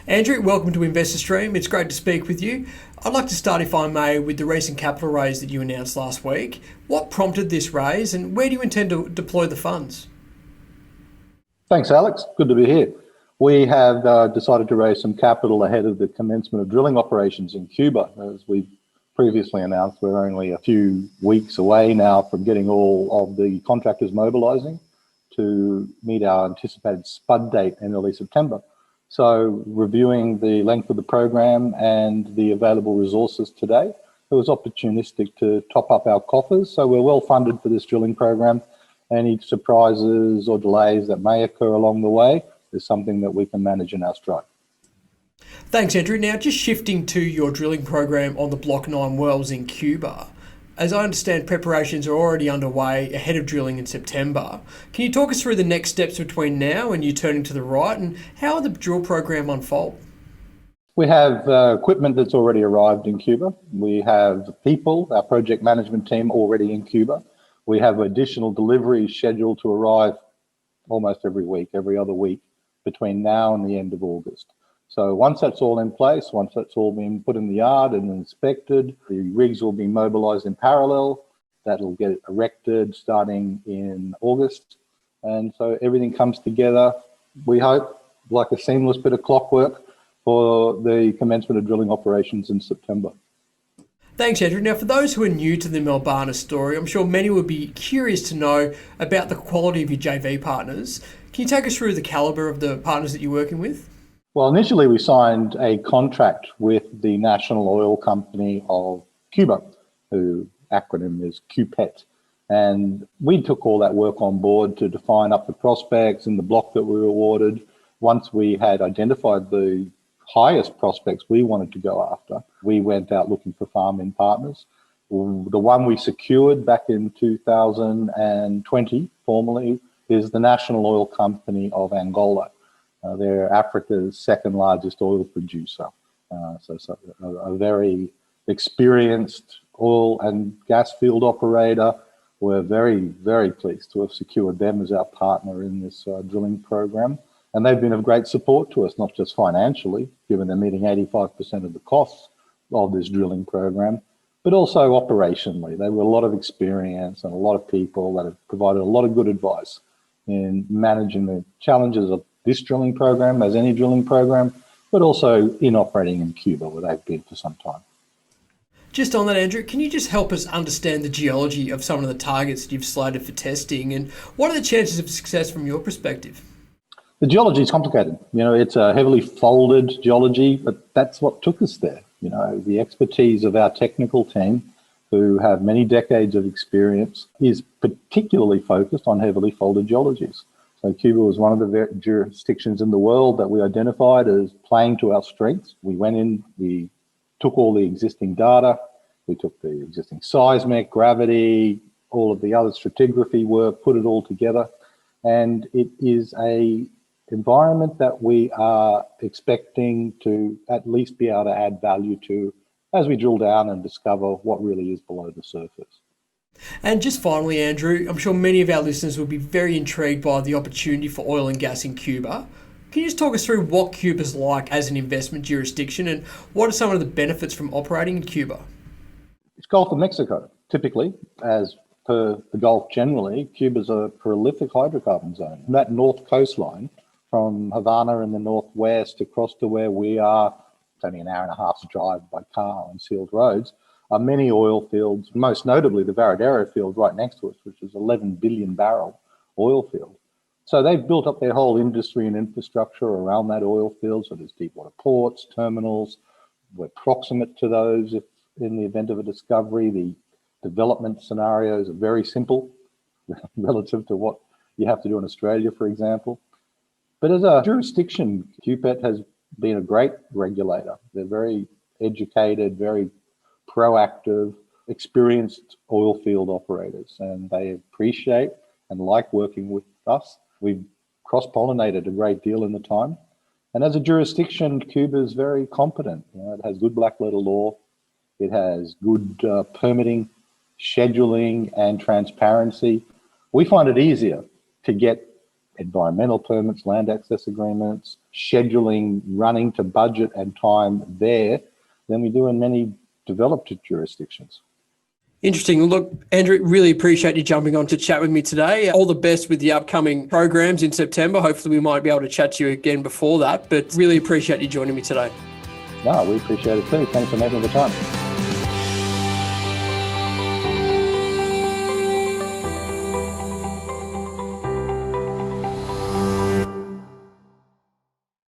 Andrew, welcome to InvestorStream. It's great to speak with you. I'd like to start, if I may, with the recent capital raise that you announced last week. What prompted this raise and where do you intend to deploy the funds? Thanks, Alex. Good to be here. We have decided to raise some capital ahead of the commencement of drilling operations in Cuba. As we previously announced, we're only a few weeks away now from getting all of the contractors mobilising to meet our anticipated spud date in early September. So reviewing the length of the program and the available resources today, it was opportunistic to top up our coffers. So we're well funded for this drilling program. Any surprises or delays that may occur along the way is something that we can manage in our stride. Thanks, Andrew. Now, just shifting to your drilling program on the Block 9 wells in Cuba. As I understand, preparations are already underway ahead of drilling in September. Can you talk us through the next steps between now and you turning to the right, and how will the drill program unfold? We have equipment that's already arrived in Cuba. We have people, our project management team, already in Cuba. We have additional deliveries scheduled to arrive almost every week, every other week, between now and the end of August. So once that's all in place, once that's all been put in the yard and inspected, the rigs will be mobilised in parallel. That'll get erected starting in August. And so everything comes together, we hope, like a seamless bit of clockwork for the commencement of drilling operations in September. Thanks, Andrew. Now, for those who are new to the Melbana story, I'm sure many would be curious to know about the quality of your JV partners. Can you take us through the calibre of the partners that you're working with? Well, initially we signed a contract with the National Oil Company of Cuba, whose acronym is CUPET. And we took all that work on board to define up the prospects and the block that we were awarded. Once we had identified the highest prospects we wanted to go after, we went out looking for farm-in partners. The one we secured back in 2020 formally is the National Oil Company of Angola. They're Africa's second largest oil producer. So a very experienced oil and gas field operator. We're very, very pleased to have secured them as our partner in this drilling program. And they've been of great support to us, not just financially, given they're meeting 85% of the costs of this drilling program, but also operationally. They were a lot of experience and a lot of people that have provided a lot of good advice in managing the challenges of this drilling program, as any drilling program, but also in operating in Cuba, where they've been for some time. Just on that, Andrew, can you just help us understand the geology of some of the targets that you've slated for testing, and what are the chances of success from your perspective? The geology is complicated. It's a heavily folded geology, but that's what took us there. The expertise of our technical team, who have many decades of experience, is particularly focused on heavily folded geologies. So Cuba was one of the jurisdictions in the world that we identified as playing to our strengths. We went in, we took all the existing data, we took the existing seismic, gravity, all of the other stratigraphy work, put it all together. And it is a environment that we are expecting to at least be able to add value to as we drill down and discover what really is below the surface. And just finally, Andrew, I'm sure many of our listeners will be very intrigued by the opportunity for oil and gas in Cuba. Can you just talk us through what Cuba's like as an investment jurisdiction and what are some of the benefits from operating in Cuba? It's Gulf of Mexico, typically, as per the Gulf generally. Cuba's a prolific hydrocarbon zone. That north coastline from Havana in the northwest across to where we are, it's only an hour and a half's drive by car on sealed roads, are many oil fields, most notably the Varadero field right next to us, which is 11 billion barrel oil field. So they've built up their whole industry and infrastructure around that oil field. So there's deep water ports, terminals. We're proximate to those if in the event of a discovery. The development scenarios are very simple relative to what you have to do in Australia, for example. But as a jurisdiction, CUPET has been a great regulator. They're very educated, very proactive, experienced oil field operators, and they appreciate and like working with us. We've cross-pollinated a great deal in the time. And as a jurisdiction, Cuba is very competent. It has good black letter law. It has good permitting, scheduling, and transparency. We find it easier to get environmental permits, land access agreements, scheduling, running to budget and time there than we do in many developed jurisdictions. Interesting. Look, Andrew, really appreciate you jumping on to chat with me today. All the best with the upcoming programs in September. Hopefully we might be able to chat to you again before that, but really appreciate you joining me today. No, we appreciate it too. Thanks for making the time.